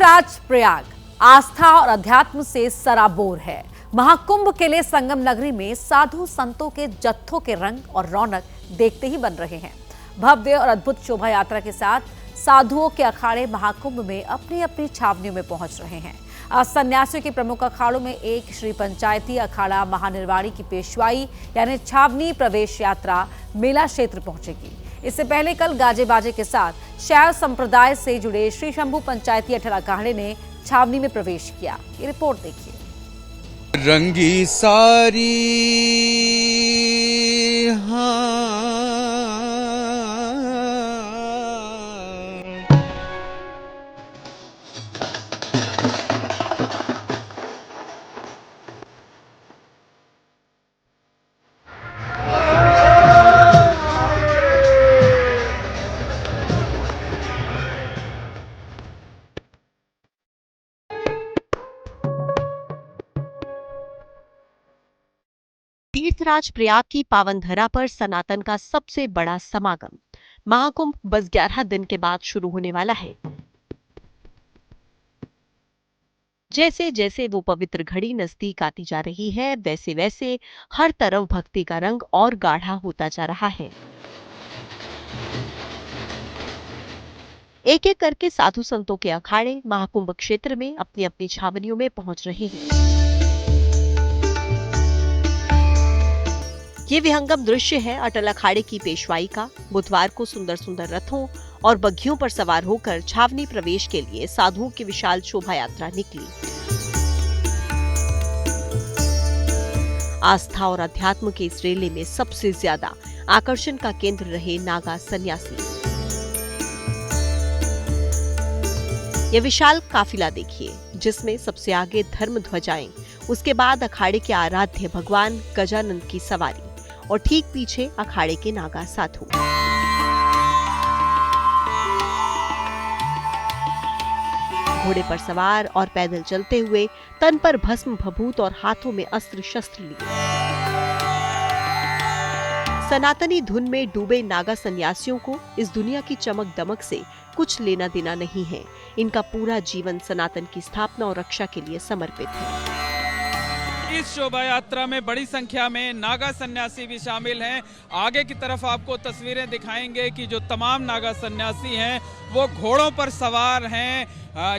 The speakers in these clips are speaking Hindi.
तीर्थराज प्रयाग आस्था और अध्यात्म से सराबोर है। महाकुंभ के लिए संगम नगरी में साधु संतों के जत्थों के रंग और रौनक देखते ही बन रहे हैं। भव्य और अद्भुत शोभा यात्रा के साथ साधुओं के अखाड़े महाकुंभ में अपनी अपनी छावनियों में पहुंच रहे हैं। आज सन्यासियों के प्रमुख अखाड़ों में एक श्री पंचायती अखाड़ा महानिर्वाणी की पेशवाई यानी छावनी प्रवेश यात्रा मेला क्षेत्र पहुंचेगी। इससे पहले कल गाजे बाजे के साथ शैव संप्रदाय से जुड़े श्री शंभू पंचायती अठाड़ा अखाड़े ने छावनी में प्रवेश किया। ये रिपोर्ट देखिए। रंगी सारी हाँ तीर्थराज प्रयाग की पावन धरा पर सनातन का सबसे बड़ा समागम महाकुंभ बस 11 दिन के बाद शुरू होने वाला है। जैसे जैसे वो पवित्र घड़ी नजदीक आती जा रही है, वैसे वैसे हर तरफ भक्ति का रंग और गाढ़ा होता जा रहा है। एक एक करके साधु संतों के अखाड़े महाकुंभ क्षेत्र में अपनी अपनी छावनियों में पहुंच रहे हैं। ये विहंगम दृश्य है अटल अखाड़े की पेशवाई का। बुधवार को सुंदर सुंदर रथों और बग्घियों पर सवार होकर छावनी प्रवेश के लिए साधुओं की विशाल शोभा यात्रा निकली। आस्था और अध्यात्म के इस रेले में सबसे ज्यादा आकर्षण का केंद्र रहे नागा सन्यासी। यह विशाल काफिला देखिए, जिसमें सबसे आगे धर्म ध्वजाएं, उसके बाद अखाड़े के आराध्य भगवान गजानंद की सवारी और ठीक पीछे अखाड़े के नागा साधु। घोड़े पर सवार और पैदल चलते हुए, तन पर भस्म भभूत और हाथों में अस्त्र शस्त्र लिए। सनातनी धुन में डूबे नागा सन्यासियों को इस दुनिया की चमक दमक से कुछ लेना देना नहीं है। इनका पूरा जीवन सनातन की स्थापना और रक्षा के लिए समर्पित है। इस शोभा यात्रा में बड़ी संख्या में नागा सन्यासी भी शामिल हैं। आगे की तरफ आपको तस्वीरें दिखाएंगे कि जो तमाम नागा सन्यासी हैं वो घोड़ों पर सवार हैं,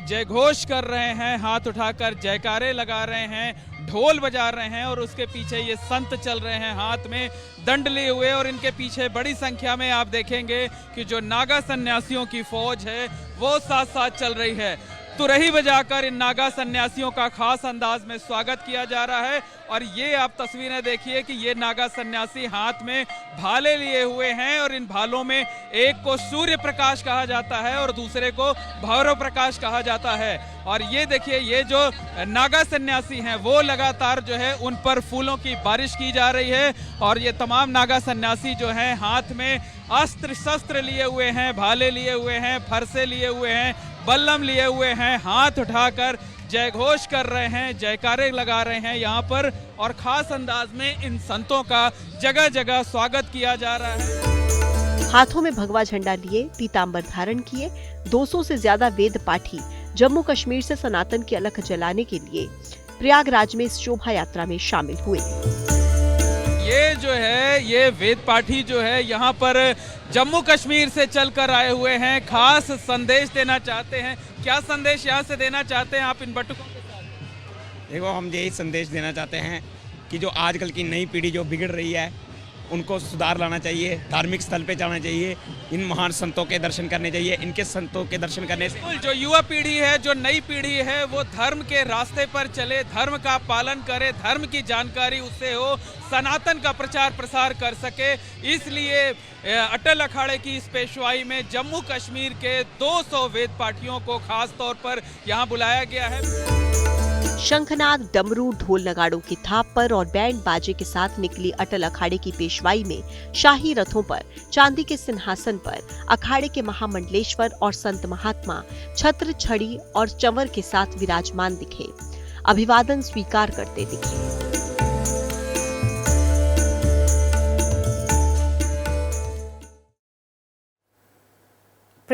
जय घोष कर रहे हैं, हाथ उठाकर जयकारे लगा रहे हैं, ढोल बजा रहे हैं और उसके पीछे ये संत चल रहे हैं हाथ में दंड लिए हुए। और इनके पीछे बड़ी संख्या में आप देखेंगे कि जो नागा सन्यासियों की फौज है वो साथ साथ चल रही है। तुरही बजाकर इन नागा सन्यासियों का खास अंदाज में स्वागत किया जा रहा है। और ये आप तस्वीरें देखिए कि ये नागा सन्यासी हाथ में भाले लिए हुए हैं और इन भालों में एक को सूर्य प्रकाश कहा जाता है और दूसरे को भैरव प्रकाश कहा जाता है। और ये देखिए, ये जो नागा सन्यासी हैं वो लगातार जो है उन पर फूलों की बारिश की जा रही है। और ये तमाम नागा सन्यासी जो हैं हाथ में अस्त्र शस्त्र लिए हुए हैं, भाले लिए हुए हैं, फरसे लिए हुए हैं, बल्लम लिए हुए हैं, हाथ उठाकर जय घोष कर रहे हैं, जयकारे लगा रहे हैं यहाँ पर। और खास अंदाज में इन संतों का जगह जगह स्वागत किया जा रहा है। हाथों में भगवा झंडा लिए, पीतांबर धारण किए 200 से ज्यादा वेद पाठी जम्मू कश्मीर से सनातन की अलख जलाने के लिए प्रयागराज में इस शोभा यात्रा में शामिल हुए। ये जो है ये वेद पाठी जो है यहाँ पर जम्मू कश्मीर से चलकर आए हुए हैं, खास संदेश देना चाहते हैं। क्या संदेश यहाँ से देना चाहते हैं आप इन बटुकों के साथ? देखो, हम यही संदेश देना चाहते हैं कि जो आजकल की नई पीढ़ी जो बिगड़ रही है उनको सुधार लाना चाहिए, धार्मिक स्थल पे जाना चाहिए, इन महान संतों के दर्शन करने चाहिए। इनके संतों के दर्शन करने से जो युवा पीढ़ी है, जो नई पीढ़ी है, वो धर्म के रास्ते पर चले, धर्म का पालन करे, धर्म की जानकारी उससे हो, सनातन का प्रचार प्रसार कर सके। इसलिए अटल अखाड़े की इस पेशवाई में जम्मू कश्मीर के 200 वेद पाठियों को खास तौर पर यहाँ बुलाया गया है। शंखनाद, डमरू, ढोल नगाड़ों की थाप पर और बैंड बाजे के साथ निकली अटल अखाड़े की पेशवाई में शाही रथों पर, चांदी के सिंहासन पर अखाड़े के महामंडलेश्वर और संत महात्मा छत्र, छड़ी और चंवर के साथ विराजमान दिखे, अभिवादन स्वीकार करते दिखे।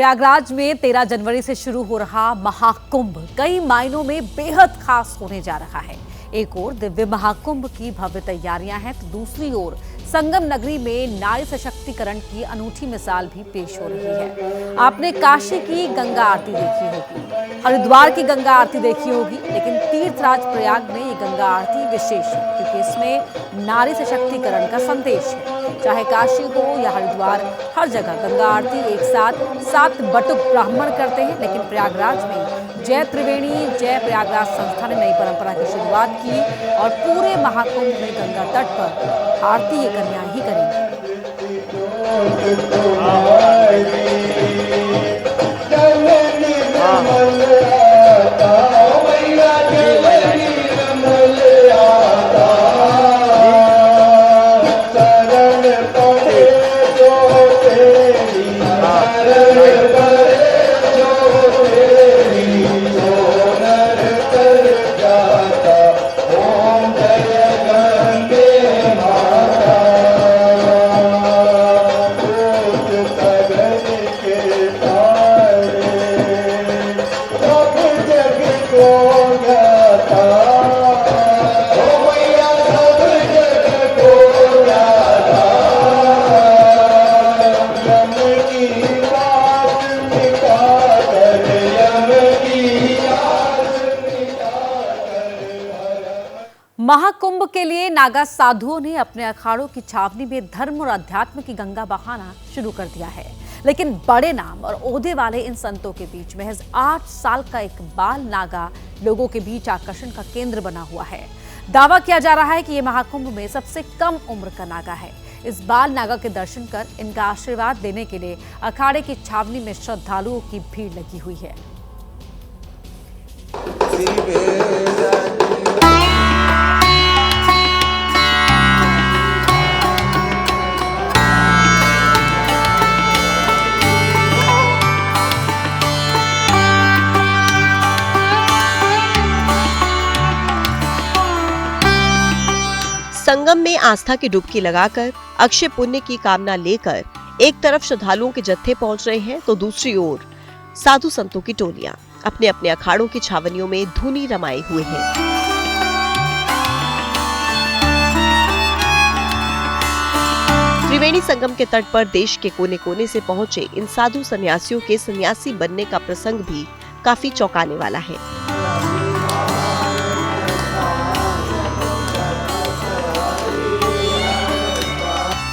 प्रयागराज में 13 जनवरी से शुरू हो रहा महाकुंभ कई मायनों में बेहद खास होने जा रहा है। एक ओर दिव्य महाकुंभ की भव्य तैयारियां हैं तो दूसरी ओर संगम नगरी में नारी सशक्तिकरण की अनूठी मिसाल भी पेश हो रही है। आपने काशी की गंगा आरती देखी होगी, हरिद्वार की गंगा आरती देखी होगी, लेकिन तीर्थराज प्रयाग में ये गंगा आरती विशेष है क्योंकि इसमें नारी सशक्तिकरण का संदेश है। चाहे काशी हो या हरिद्वार, हर जगह गंगा आरती एक साथ 7 बटुक ब्राह्मण करते हैं, लेकिन प्रयागराज में जय त्रिवेणी जय प्रयागराज संस्था ने नई परंपरा की शुरुआत की और पूरे महाकुंभ में गंगा तट पर आरती ये कन्या ही करेंगी। महाकुंभ के लिए नागा साधुओं ने अपने अखाड़ों की छावनी में धर्म और अध्यात्म की गंगा बहाना शुरू कर दिया है, लेकिन बड़े नाम और ओहदे वाले इन संतों के बीच महज 8 साल का एक बाल नागा लोगों के बीच आकर्षण का केंद्र बना हुआ है। दावा किया जा रहा है कि ये महाकुंभ में सबसे कम उम्र का नागा है। इस बाल नागा के दर्शन कर इनका आशीर्वाद देने के लिए अखाड़े की छावनी में श्रद्धालुओं की भीड़ लगी हुई है। संगम में आस्था की डुबकी लगाकर अक्षय पुण्य की कामना लेकर एक तरफ श्रद्धालुओं के जत्थे पहुंच रहे हैं तो दूसरी ओर साधु संतों की टोलियां अपने अपने अखाड़ों की छावनियों में धुनी रमाए हुए हैं। त्रिवेणी संगम के तट पर देश के कोने कोने से पहुंचे इन साधु सन्यासियों के सन्यासी बनने का प्रसंग भी काफी चौंकाने वाला है।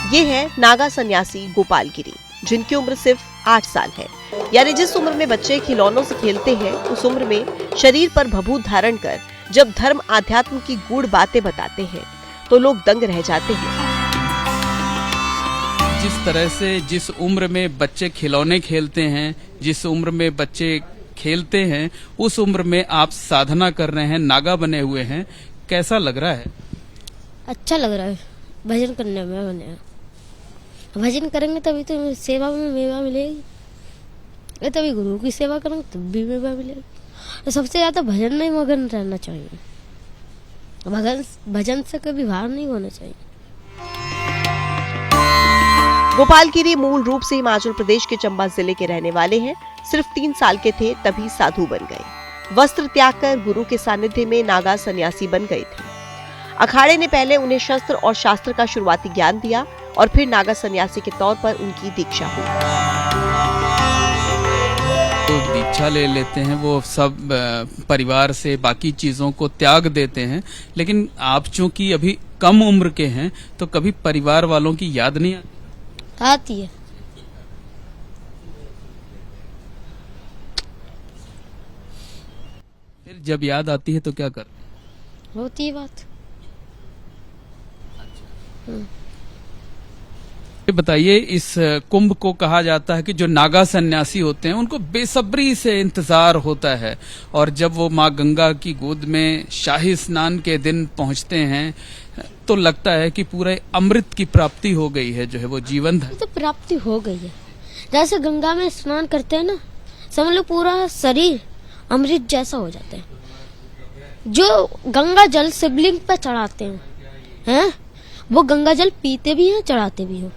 ये है नागा सन्यासी गोपाल गिरी, जिनकी उम्र सिर्फ 8 साल है। यानी जिस उम्र में बच्चे खिलौनों से खेलते हैं उस उम्र में शरीर पर भभूत धारण कर जब धर्म आध्यात्म की गूढ़ बातें बताते हैं तो लोग दंग रह जाते हैं। जिस तरह से जिस उम्र में बच्चे खिलौने खेलते हैं, जिस उम्र में बच्चे खेलते हैं, उस उम्र में आप साधना कर रहे हैं, नागा बने हुए हैं, कैसा लग रहा है? अच्छा लग रहा है, भजन करने में बने। भजन करेंगे तभी तो सेवा में मेवा मिलेगी, तभी गुरु की सेवा करेंगे तब भी मेवा मिलेगी। तो सबसे ज्यादा भजन में मगन रहना चाहिए, भजन से कभी बाहर नहीं होना चाहिए। गोपाल गिरी मूल रूप से हिमाचल प्रदेश के चंबा जिले के रहने वाले हैं। सिर्फ 3 साल के थे तभी साधु बन गए। वस्त्र त्याग कर गुरु के सानिध्य में नागा सन्यासी बन गए थे। अखाड़े ने पहले उन्हें शस्त्र और शास्त्र का शुरुआती ज्ञान दिया और फिर नागा सन्यासी के तौर पर उनकी दीक्षा हुई। तो दीक्षा ले लेते हैं, वो सब परिवार से बाकी चीजों को त्याग देते हैं, लेकिन आप चूंकि अभी कम उम्र के हैं तो कभी परिवार वालों की याद नहीं आती है। फिर जब याद आती है तो क्या कर होती है बात। ये बताइए, इस कुंभ को कहा जाता है कि जो नागा सन्यासी होते हैं उनको बेसब्री से इंतजार होता है, और जब वो माँ गंगा की गोद में शाही स्नान के दिन पहुंचते हैं तो लगता है कि पूरे अमृत की प्राप्ति हो गई है, जो है वो जीवन है। तो प्राप्ति हो गई है। जैसे गंगा में स्नान करते हैं ना, समझ लो पूरा शरीर अमृत जैसा हो जाता है। जो गंगा जल शिवलिंग पर चढ़ाते हैं वो गंगा जल पीते भी हैं, चढ़ाते भी हो,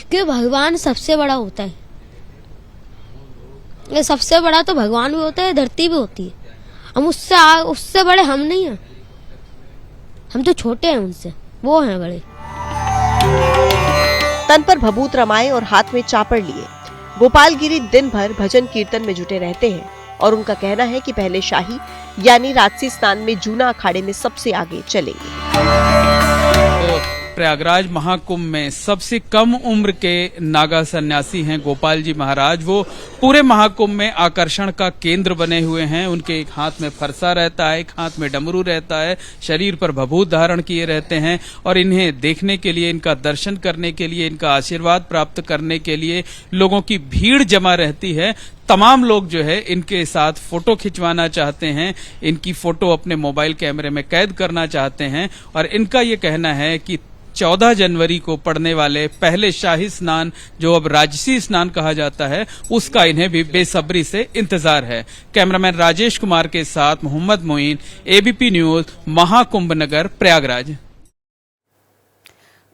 क्योंकि भगवान सबसे बड़ा होता है। ये सबसे बड़ा तो भगवान भी होता है, धरती भी होती है। हम उससे बड़े हम नहीं हैं, हम तो छोटे हैं उनसे, वो हैं बड़े। तन पर भभूत रमाए और हाथ में चापड़ लिए गोपाल गिरी दिन भर भजन कीर्तन में जुटे रहते हैं और उनका कहना है कि पहले शाही यानी राजसी स्नान में जूना अखाड़े में सबसे आगे चलेंगे। प्रयागराज महाकुंभ में सबसे कम उम्र के नागा सन्यासी हैं गोपाल जी महाराज। वो पूरे महाकुंभ में आकर्षण का केंद्र बने हुए हैं। उनके एक हाथ में फरसा रहता है, एक हाथ में डमरू रहता है, शरीर पर भभूत धारण किए रहते हैं और इन्हें देखने के लिए, इनका दर्शन करने के लिए, इनका आशीर्वाद प्राप्त करने के लिए लोगों की भीड़ जमा रहती है। तमाम लोग जो है इनके साथ फोटो खिंचवाना चाहते हैं, इनकी फोटो अपने मोबाइल कैमरे में कैद करना चाहते हैं और इनका ये कहना है कि 14 जनवरी को पड़ने वाले पहले शाही स्नान, जो अब राजसी स्नान कहा जाता है, उसका इन्हें भी बेसब्री से इंतजार है। कैमरामैन राजेश कुमार के साथ मोहम्मद मोइन, एबीपी न्यूज, महाकुंभ नगर, प्रयागराज।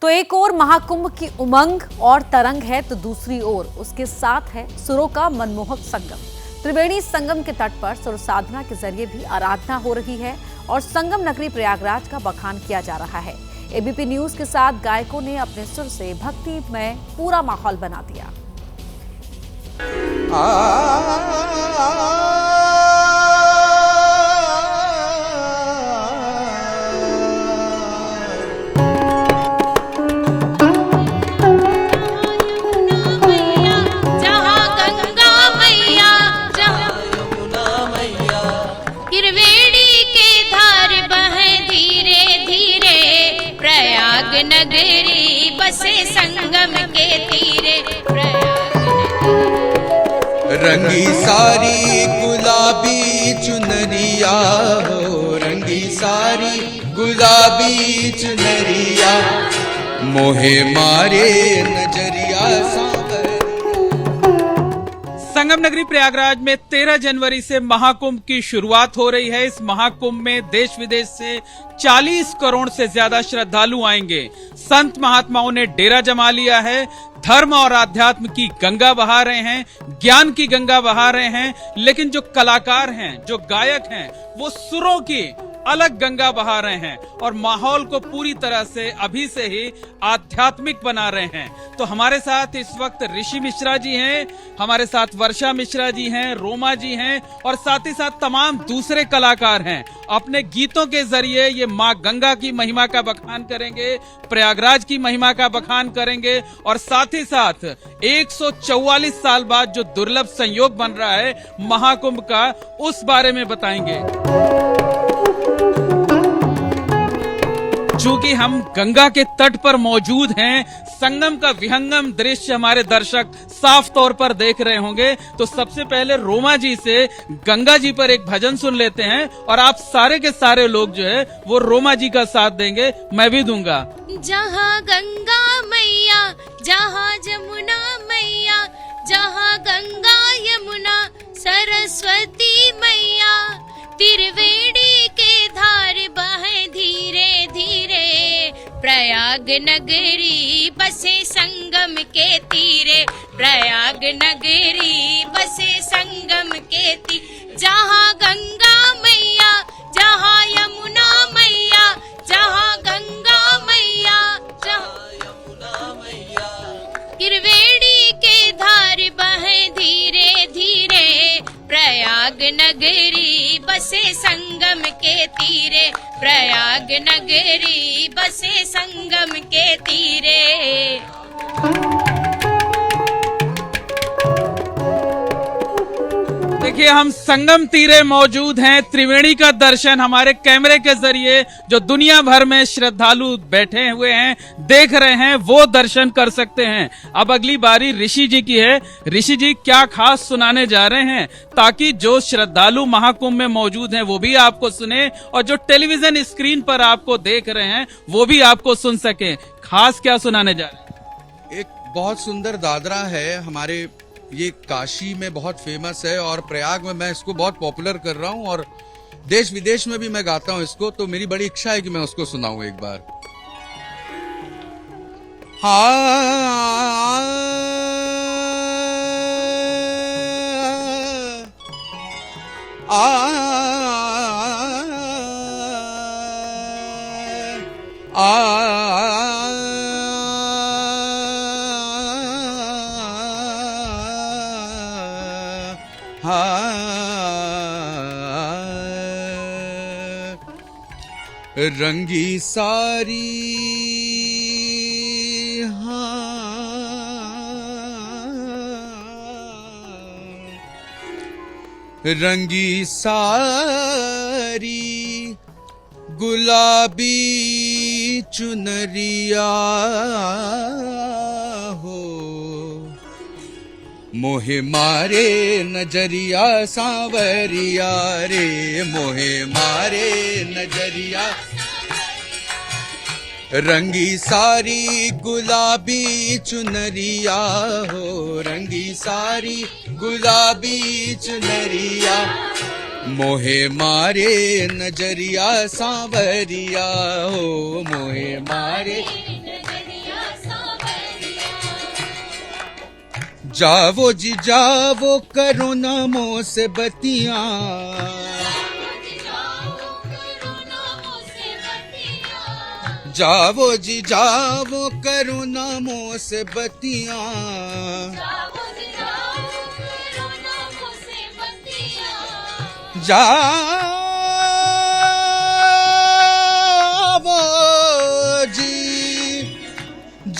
तो एक ओर महाकुंभ की उमंग और तरंग है, तो दूसरी ओर उसके साथ है सुरों का मनमोहक संगम। त्रिवेणी संगम के तट पर सुर साधना के जरिए भी आराधना हो रही है और संगम नगरी प्रयागराज का बखान किया जा रहा है। एबीपी न्यूज के साथ गायकों ने अपने सुर से भक्ति में पूरा माहौल बना दिया। नगरी बसे संगम के तीरे, रंगी सारी गुलाबी चुनरिया हो, रंगी सारी गुलाबी चुनरिया, मोहे मारे नजरिया सागर। संगम नगरी प्रयागराज में 13 जनवरी से महाकुंभ की शुरुआत हो रही है। इस महाकुंभ में देश विदेश से 40 करोड़ से ज्यादा श्रद्धालु आएंगे। संत महात्माओं ने डेरा जमा लिया है, धर्म और आध्यात्म की गंगा बहा रहे हैं, ज्ञान की गंगा बहा रहे हैं, लेकिन जो कलाकार हैं, जो गायक हैं, वो सुरों की अलग गंगा बहा रहे हैं और माहौल को पूरी तरह से अभी से ही आध्यात्मिक बना रहे हैं। तो हमारे साथ इस वक्त ऋषि मिश्रा जी हैं, हमारे साथ वर्षा मिश्रा जी हैं, रोमा जी हैं और साथ ही साथ तमाम दूसरे कलाकार हैं। अपने गीतों के जरिए ये माँ गंगा की महिमा का बखान करेंगे, प्रयागराज की महिमा का बखान करेंगे और साथ ही साथ 144 साल बाद जो दुर्लभ संयोग बन रहा है महाकुंभ का, उस बारे में बताएंगे। चूंकि हम गंगा के तट पर मौजूद हैं, संगम का विहंगम दृश्य हमारे दर्शक साफ तौर पर देख रहे होंगे, तो सबसे पहले रोमा जी से गंगा जी पर एक भजन सुन लेते हैं और आप सारे के सारे लोग जो है वो रोमा जी का साथ देंगे, मैं भी दूंगा। जहाँ गंगा मैया, जहाँ जमुना मैया, जहाँ गंगा यमुना सरस्वती मैया, त्रिवेणी के धार बहे धीरे धीरे, प्रयाग नगरी बसे संगम के तीरे, प्रयाग नगरी बसे संगम के तीरे। जहाँ गंगा मैया, जहाँ यमुना मैया, जहाँ गंगा मैया, जहाँ यमुना मैया, त्रिवेणी के धार बहे धीरे धीरे, प्रयाग नगरी बसे संगम के तीरे, प्रयाग नगरी बसे संगम के तीरे। देखिए, हम संगम तीरे मौजूद हैं। त्रिवेणी का दर्शन हमारे कैमरे के जरिए जो दुनिया भर में श्रद्धालु बैठे हुए हैं, देख रहे हैं, वो दर्शन कर सकते हैं। अब अगली बारी ऋषि जी की है। ऋषि जी क्या खास सुनाने जा रहे हैं ताकि जो श्रद्धालु महाकुंभ में मौजूद हैं वो भी आपको सुने और जो टेलीविजन स्क्रीन पर आपको देख रहे हैं वो भी आपको सुन सके। खास क्या सुनाने जा रहे हैं? एक बहुत सुंदर दादरा है हमारे, ये काशी में बहुत फेमस है और प्रयाग में मैं इसको बहुत पॉपुलर कर रहा हूँ और देश विदेश में भी मैं गाता हूँ इसको, तो मेरी बड़ी इच्छा है कि मैं उसको सुनाऊं एक बार। हाँ रंगी सारी रंगी सारी गुलाबी चुनरिया हो, मोहे मारे नजरिया सांवरिया रे, मोहे मारे नजरिया। रंगी सारी गुलाबी चुनरिया हो, रंगी सारी गुलाबी चुनरिया, मोहे मारे नजरिया सांवरिया हो, मोहे मारे। जावो जी जावो करो नामों से बतिया, जावो जी जावो करो नामों से बतिया, जावो जी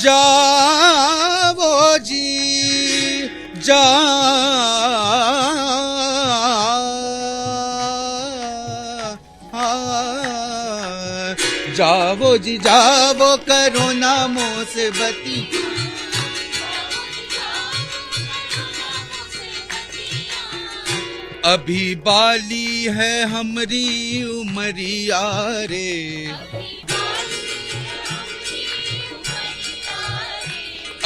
जावो जी जावो जी जावो करो नामों से बती। अभी बाली है हमरी उमरिया रे,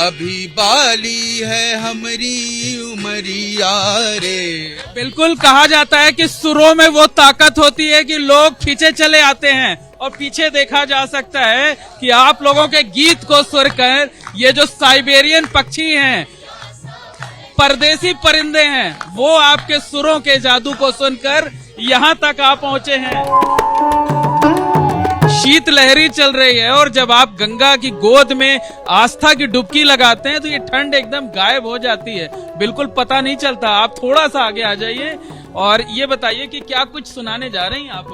अभी बाली है हमरी उमरिया रे। बिल्कुल कहा जाता है कि सुरों में वो ताकत होती है कि लोग खींचे चले आते हैं, और पीछे देखा जा सकता है कि आप लोगों के गीत को सुनकर ये जो साइबेरियन पक्षी हैं, परदेसी परिंदे हैं, वो आपके सुरों के जादू को सुनकर यहाँ तक आ पहुंचे हैं। शीत लहरी चल रही है, और जब आप गंगा की गोद में आस्था की डुबकी लगाते हैं तो ये ठंड एकदम गायब हो जाती है, बिल्कुल पता नहीं चलता। आप थोड़ा सा आगे आ जाइए और ये बताइए कि क्या कुछ सुनाने जा रही हैं आप?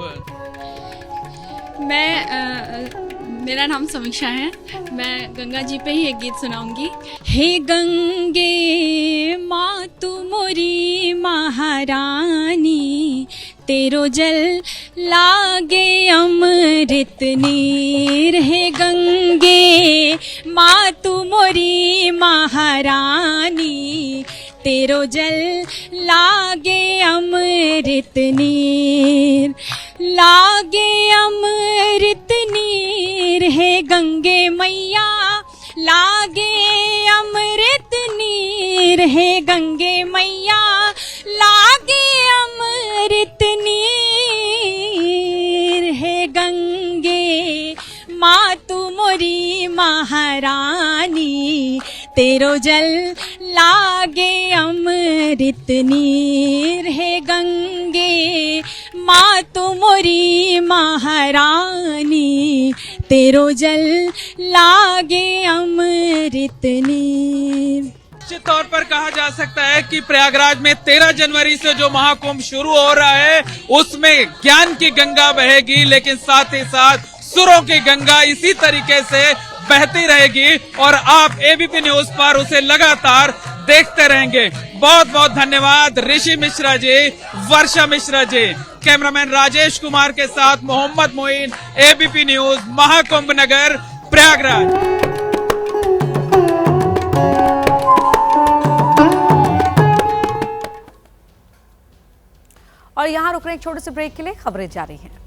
मेरा नाम समीक्षा है, मैं गंगा जी पे ही एक गीत सुनाऊंगी। हे गंगे माँ तू मोरी महारानी, तेरो जल लागे अमृत नीर। हे गंगे माँ तू मोरी महारानी, तेरो जल लागे अमृत नीर, लागे अमृत नीर। हे गंगे मैया लागे अमृत नीर, हे गंगे मैया लागे अमृत नीर। हे गंगे माँ तू मोरी महारानी, तेरो जल लागे अमृत नीर। हे गंगे माँ तू मोरी महारानी, तेरो जल लागे अमृत नीर। निश्चित तौर पर कहा जा सकता है कि प्रयागराज में 13 जनवरी से जो महाकुंभ शुरू हो रहा है उसमें ज्ञान की गंगा बहेगी, लेकिन साथ ही साथ सुरों की गंगा इसी तरीके से बहती रहेगी और आप एबीपी न्यूज पर उसे लगातार देखते रहेंगे। बहुत बहुत धन्यवाद ऋषि मिश्रा जी, वर्षा मिश्रा जी। कैमरामैन राजेश कुमार के साथ मोहम्मद मोइन, एबीपी न्यूज, महाकुंभ नगर, प्रयागराज। और यहाँ रुक रहे एक छोटे से ब्रेक के लिए, खबरें जारी हैं।